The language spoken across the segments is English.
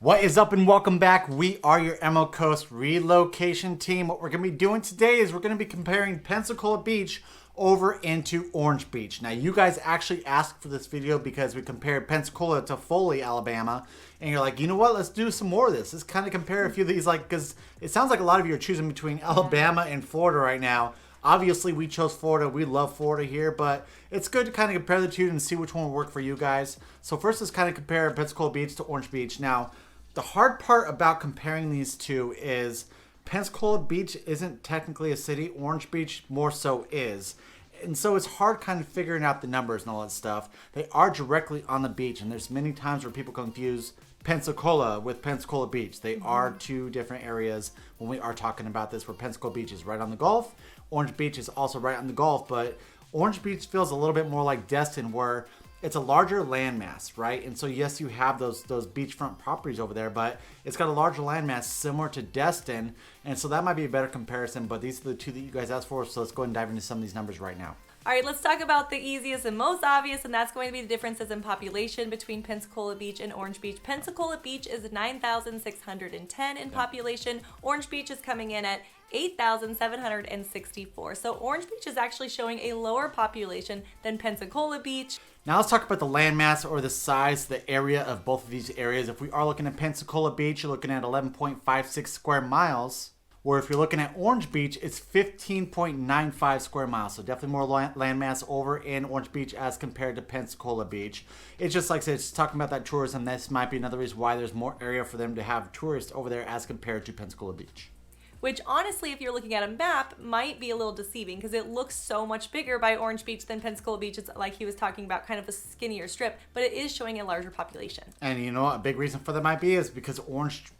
What is up and welcome back. We are your MO Coast relocation team. What we're going to be doing today is we're going to be comparing Pensacola Beach over into Orange Beach. Now you guys actually asked for this video because we compared Pensacola to Foley, Alabama. And you're like, you know what, let's do some more of this. Let's kind of compare a few of these, like, because it sounds like a lot of you are choosing between Alabama and Florida right now. Obviously, we chose Florida. We love Florida here, but it's good to kind of compare the two and see which one will work for you guys. So first, let's kind of compare Pensacola Beach to Orange Beach. Now, the hard part about comparing these two is Pensacola Beach isn't technically a city. Orange Beach more so is. And so it's hard kind of figuring out the numbers and all that stuff. They are directly on the beach, and there's many times where people confuse Pensacola with Pensacola Beach. They are two different areas when we are talking about this, where Pensacola Beach is right on the Gulf. Orange Beach is also right on the Gulf, but Orange Beach feels a little bit more like Destin, where it's a larger landmass, right? And so yes, you have those beachfront properties over there, but it's got a larger landmass similar to Destin, and so that might be a better comparison. But these are the two that you guys asked for, so let's go ahead and dive into some of these numbers right now. All right, let's talk about the easiest and most obvious, and that's going to be the differences in population between Pensacola Beach and Orange Beach. Pensacola Beach is 9,610 in population. Orange Beach is coming in at 8,764. So Orange Beach is actually showing a lower population than Pensacola Beach. Now let's talk about the landmass, or the size, the area of both of these areas. If we are looking at Pensacola Beach, you're looking at 11.56 square miles. Or if you're looking at Orange Beach, it's 15.95 square miles. So definitely more landmass over in Orange Beach as compared to Pensacola Beach. It's just like I said, it's talking about that tourism. This might be another reason why there's more area for them to have tourists over there as compared to Pensacola Beach. Which honestly, if you're looking at a map, might be a little deceiving because it looks so much bigger by Orange Beach than Pensacola Beach. It's like he was talking about, kind of a skinnier strip, but it is showing a larger population. And you know what a big reason for that might be is because Orange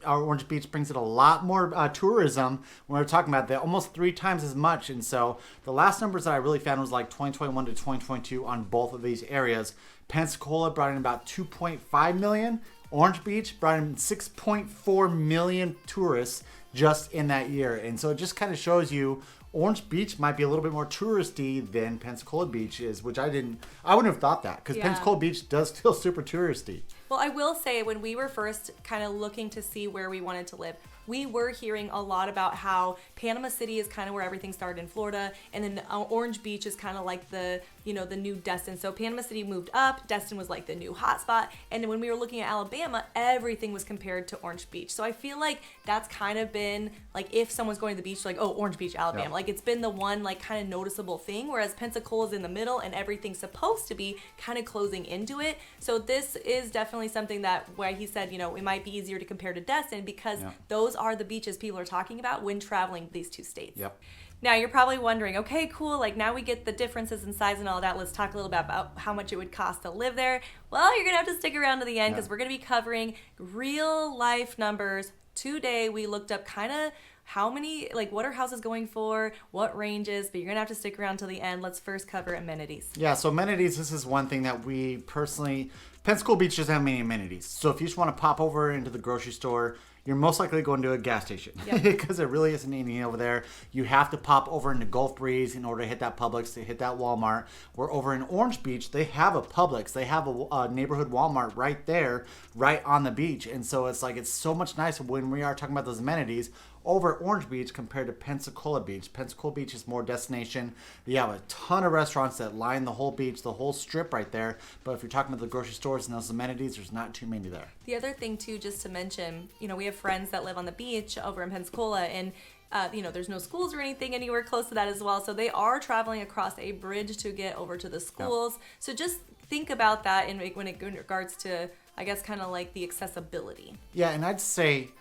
Beach brings in a lot more tourism. When we're talking about that, almost 3 times as much. And so the last numbers that I really found was like 2021 to 2022 on both of these areas. Pensacola brought in about 2.5 million. Orange Beach brought in 6.4 million tourists just in that year. And so it just kind of shows you Orange Beach might be a little bit more touristy than Pensacola Beach is, which I wouldn't have thought that, because Pensacola Beach does feel super touristy. Well, I will say, when we were first kind of looking to see where we wanted to live, we were hearing a lot about how Panama City is kind of where everything started in Florida, and then Orange Beach is kind of like the new Destin. So Panama City moved up, Destin was like the new hotspot, and then when we were looking at Alabama, everything was compared to Orange Beach. So I feel like that's kind of been like, if someone's going to the beach, like, oh, Orange Beach, Alabama. Like, it's been the one like kind of noticeable thing, whereas Pensacola's in the middle and everything's supposed to be kind of closing into it. So this is definitely something that why he said, it might be easier to compare to Destin, because those are the beaches people are talking about when traveling these two states. Yep. Now you're probably wondering, okay, cool, like now we get the differences in size and all that. Let's talk a little bit about how much it would cost to live there. Well, you're gonna have to stick around to the end, because we're gonna be covering real life numbers. Today we looked up kind of how many, like, what are houses going for, what ranges, but you're gonna have to stick around till the end. Let's first cover amenities. Yeah, so amenities, this is one thing that we personally, Pensacola Beach doesn't have many amenities. So if you just want to pop over into the grocery store, you're most likely going to a gas station, because there really isn't anything over there. You have to pop over into Gulf Breeze in order to hit that Publix, to hit that Walmart. Where over in Orange Beach, they have a Publix. They have a neighborhood Walmart right there, right on the beach. And so it's like, it's so much nicer when we are talking about those amenities over at Orange Beach compared to Pensacola Beach. Pensacola Beach is more destination. You have a ton of restaurants that line the whole beach, the whole strip right there. But if you're talking about the grocery stores and those amenities, there's not too many there. The other thing too, just to mention, we have friends that live on the beach over in Pensacola, and there's no schools or anything anywhere close to that as well. So they are traveling across a bridge to get over to the schools. Yeah. So just think about that in regards to, I guess, kind of like the accessibility. Yeah, and I'd say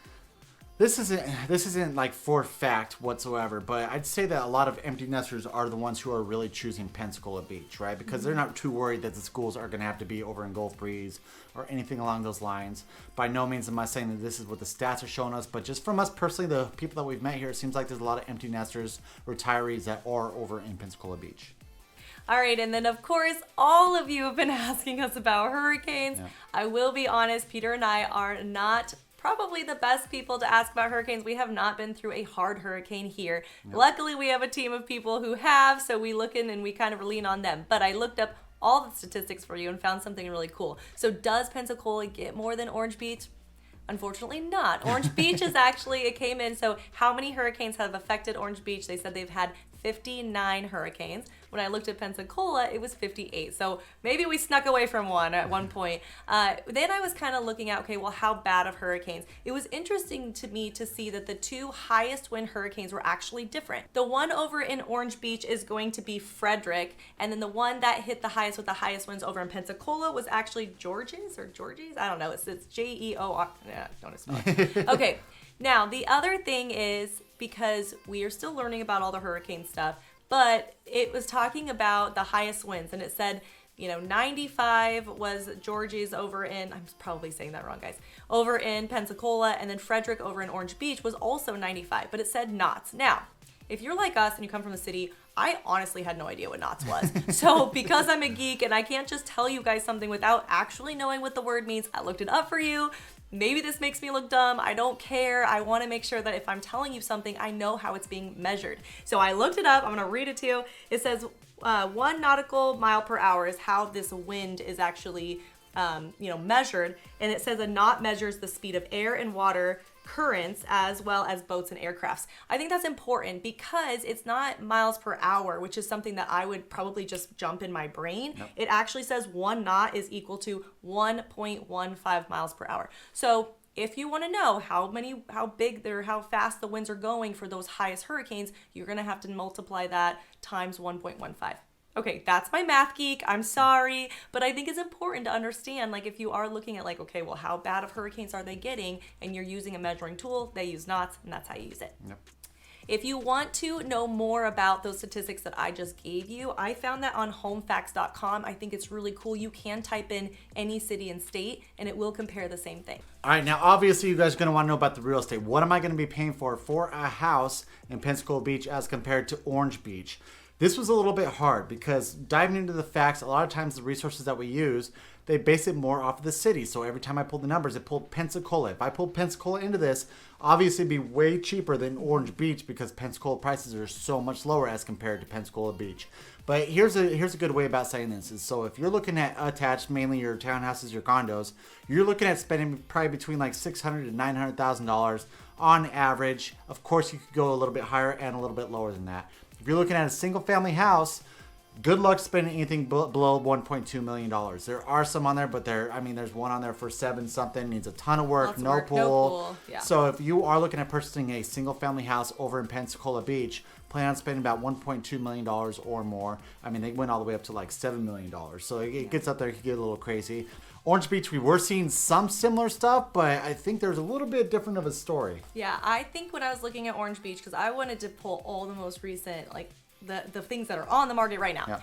this isn't like for fact whatsoever, but I'd say that a lot of empty nesters are the ones who are really choosing Pensacola Beach, right? Because they're not too worried that the schools are going to have to be over in Gulf Breeze or anything along those lines. By no means am I saying that this is what the stats are showing us, but just from us personally, the people that we've met here, it seems like there's a lot of empty nesters, retirees that are over in Pensacola Beach. All right, and then of course, all of you have been asking us about hurricanes. Yeah. I will be honest, Peter and I are not probably the best people to ask about hurricanes. We have not been through a hard hurricane here. Yep. Luckily, we have a team of people who have, so we look in and we kind of lean on them. But I looked up all the statistics for you and found something really cool. So does Pensacola get more than Orange Beach? Unfortunately not. Orange Beach is actually, it came in, so how many hurricanes have affected Orange Beach? They said they've had 59 hurricanes. When I looked at Pensacola, it was 58. So maybe we snuck away from one at one point. Then I was kind of looking at, okay, well, how bad of hurricanes? It was interesting to me to see that the two highest wind hurricanes were actually different. The one over in Orange Beach is going to be Frederick, and then the one that hit the highest with the highest winds over in Pensacola was actually Georges. I don't know. It's Jeor. Yeah, don't spell it. Okay. Now, the other thing is, because we are still learning about all the hurricane stuff, but it was talking about the highest winds, and it said, 95 was Georges over in, I'm probably saying that wrong, guys, over in Pensacola, and then Frederick over in Orange Beach was also 95, but it said knots. Now, if you're like us and you come from the city, I honestly had no idea what knots was. So because I'm a geek and I can't just tell you guys something without actually knowing what the word means, I looked it up for you. Maybe this makes me look dumb. I don't care. I want to make sure that if I'm telling you something, I know how it's being measured. So I looked it up. I'm going to read it to you. It says 1 nautical mile per hour is how this wind is actually measured. And it says a knot measures the speed of air and water currents as well as boats and aircrafts. I think that's important because it's not miles per hour, which is something that I would probably just jump in my brain. Nope. It actually says 1 knot is equal to 1.15 miles per hour. So if you want to know how fast the winds are going for those highest hurricanes, you're going to have to multiply that times 1.15. Okay, that's my math geek. I'm sorry, but I think it's important to understand, like, if you are looking at, like, okay, well, how bad of hurricanes are they getting, and you're using a measuring tool, they use knots, and that's how you use it. Yep. If you want to know more about those statistics that I just gave you, I found that on homefacts.com. I think it's really cool. You can type in any city and state, and it will compare the same thing. All right, now, obviously, you guys are going to want to know about the real estate. What am I going to be paying for a house in Pensacola Beach as compared to Orange Beach? This was a little bit hard because diving into the facts, a lot of times the resources that we use, they base it more off of the city. So every time I pulled the numbers, it pulled Pensacola. If I pulled Pensacola into this, obviously it'd be way cheaper than Orange Beach because Pensacola prices are so much lower as compared to Pensacola Beach. But here's a good way about saying this. Is so if you're looking at attached, mainly your townhouses, your condos, you're looking at spending probably between like $600,000 to $900,000 on average. Of course, you could go a little bit higher and a little bit lower than that. If you're looking at a single family house, good luck spending anything below $1.2 million. There are some on there, but there's one on there for 7-something, needs a ton of work, no pool. Yeah. So if you are looking at purchasing a single family house over in Pensacola Beach, plan on spending about $1.2 million or more. They went all the way up to like $7 million. So it gets up there, it can get a little crazy. Orange Beach, we were seeing some similar stuff, but I think there's a little bit different of a story. Yeah, I think when I was looking at Orange Beach, because I wanted to pull all the most recent, like the things that are on the market right now. Yeah.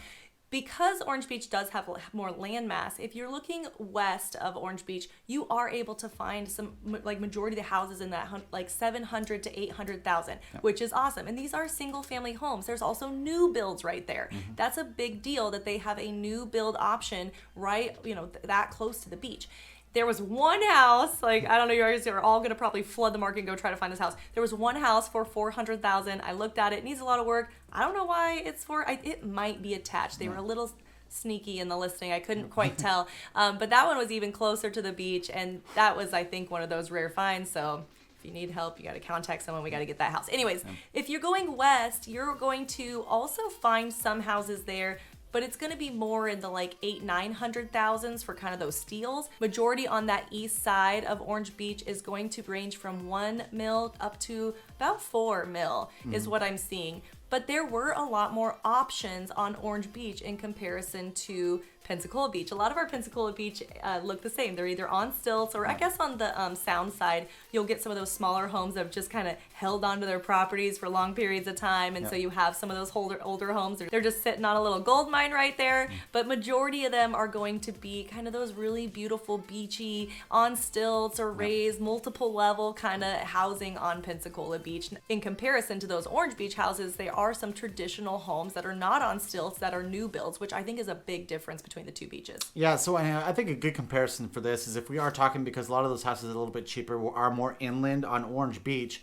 Because Orange Beach does have more land mass, if you're looking west of Orange Beach, you are able to find some, like, majority of the houses in that, like 700 to 800,000, which is awesome. And these are single family homes. There's also new builds right there. Mm-hmm. That's a big deal that they have a new build option right, that close to the beach. There was one house, like, I don't know, you guys are all going to probably flood the market and go try to find this house. There was one house for $400,000. I looked at it. It needs a lot of work. I don't know why it might be attached. They were a little sneaky in the listing. I couldn't quite tell. But that one was even closer to the beach. And that was, I think, one of those rare finds. So if you need help, you got to contact someone. We got to get that house. Anyways, if you're going west, you're going to also find some houses there, but it's going to be more in the like 800,000-900,000s for kind of those steals. Majority on that east side of Orange Beach is going to range from 1 mil up to about 4 mil is what I'm seeing. But there were a lot more options on Orange Beach in comparison to Pensacola Beach. A lot of our Pensacola Beach look the same. They're either on stilts or I guess on the sound side, you'll get some of those smaller homes that have just kind of held onto their properties for long periods of time. And so you have some of those older homes. They're just sitting on a little gold mine right there. But majority of them are going to be kind of those really beautiful beachy, on stilts or raised, multiple level kind of housing on Pensacola Beach. In comparison to those Orange Beach houses, there are some traditional homes that are not on stilts that are new builds, which I think is a big difference between the two beaches. Yeah, so I think a good comparison for this is if we are talking, because a lot of those houses are a little bit cheaper, are more inland on Orange Beach,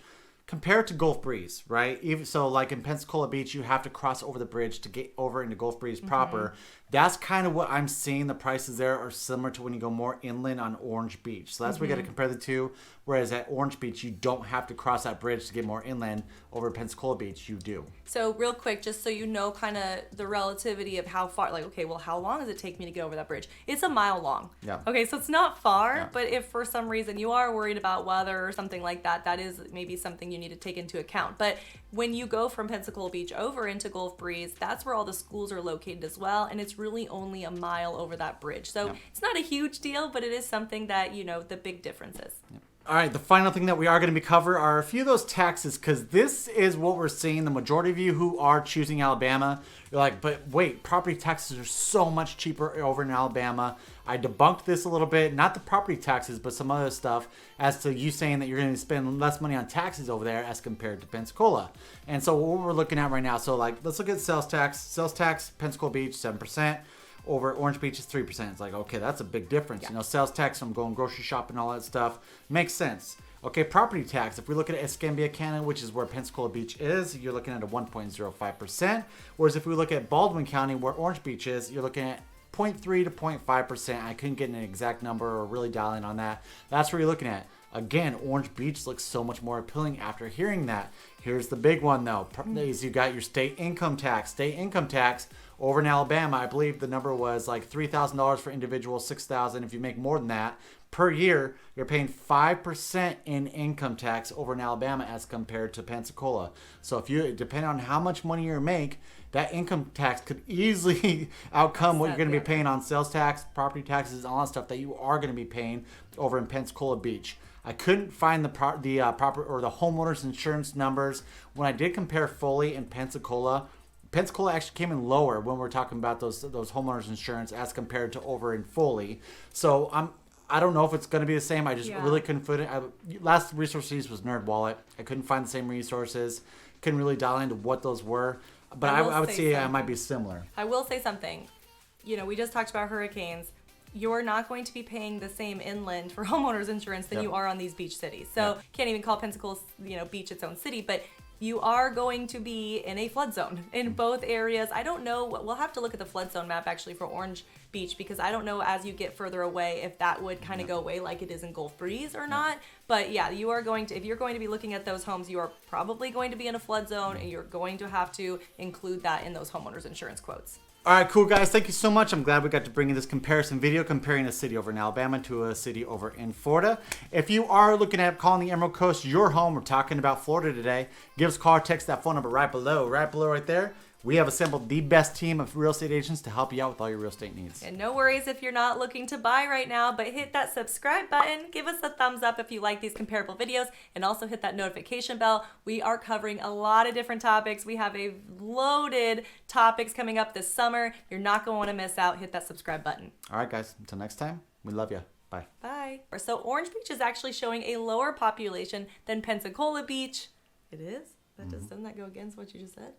compare it to Gulf Breeze, right? Even so, like in Pensacola Beach, you have to cross over the bridge to get over into Gulf Breeze proper. That's kind of what I'm seeing. The prices there are similar to when you go more inland on Orange Beach. So that's where we got to compare the two. Whereas at Orange Beach, you don't have to cross that bridge to get more inland. Over Pensacola Beach, you do. So real quick, just so you know kind of the relativity of how far, like, okay, well, how long does it take me to get over that bridge? It's a mile long. Yeah. Okay, so it's not far, Yeah. but if for some reason you are worried about weather or something like that, that is maybe something you need to take into account. But when you go from Pensacola Beach over into Gulf Breeze, that's where all the schools are located as well, and it's really only a mile over that bridge. So Yeah. it's not a huge deal, but it is something that, you know, the big difference is. Yeah. All right, the final thing that we are going to be cover are a few of those taxes, because this is what we're seeing. The majority of you who are choosing Alabama, you're like, but wait, property taxes are so much cheaper over in Alabama. I debunked this a little bit, not the property taxes, but some other stuff as to you saying that you're going to spend less money on taxes over there as compared to Pensacola. And so what we're looking at right now, so like, let's look at sales tax. Sales tax, Pensacola Beach, 7%. Over Orange Beach is 3%. It's like, okay, that's a big difference. Yeah. You know, sales tax, I'm going grocery shopping, all that stuff. Makes sense. Okay, property tax. If we look at Escambia County, which is where Pensacola Beach is, you're looking at a 1.05%. Whereas if we look at Baldwin County, where Orange Beach is, you're looking at 0.3 to 0.5%. I couldn't get an exact number or really dial in on that. That's where you're looking at. Again, Orange Beach looks so much more appealing after hearing that. Here's the big one, though. Is you got your state income tax. State income tax over in Alabama, I believe the number was like $3,000 for individuals, $6,000 if you make more than that. Per year, you're paying 5% in income tax over in Alabama as compared to Pensacola. So if you, depending on how much money you make, that income tax could easily outcome what you're going to be paying on sales tax, property taxes, all that stuff that you are going to be paying over in Pensacola Beach. I couldn't find the proper or the homeowners insurance numbers. When I did compare Foley and Pensacola, Pensacola actually came in lower when we're talking about those homeowners insurance as compared to over in Foley. So I don't know if it's going to be the same. I just really couldn't fit it. Last resource I used was NerdWallet. I couldn't find the same resources. Couldn't really dial into what those were. But I would say it might be similar. I will say something. You know, we just talked about hurricanes. You're not going to be paying the same inland for homeowners insurance than you are on these beach cities. So can't even call Pensacola, beach its own city, but you are going to be in a flood zone in both areas. I don't know. We'll have to look at the flood zone map actually for Orange Beach, because I don't know as you get further away if that would kind of go away like it is in Gulf Breeze or not. But yeah, you are going to, if you're going to be looking at those homes, you are probably going to be in a flood zone, and you're going to have to include that in those homeowners insurance quotes. All right, cool, guys. Thank you so much. I'm glad we got to bring you this comparison video comparing a city over in Alabama to a city over in Florida. If you are looking at calling the Emerald Coast your home, we're talking about Florida today, give us a call or text that phone number right below right there. We have assembled the best team of real estate agents to help you out with all your real estate needs. And no worries if you're not looking to buy right now, but hit that subscribe button, give us a thumbs up if you like these comparable videos, and also hit that notification bell. We are covering a lot of different topics. We have a loaded topics coming up this summer. You're not going to want to miss out. Hit that subscribe button. All right, guys. Until next time, we love you. Bye. Bye. So Orange Beach is actually showing a lower population than Pensacola Beach. It is? Doesn't that go against what you just said?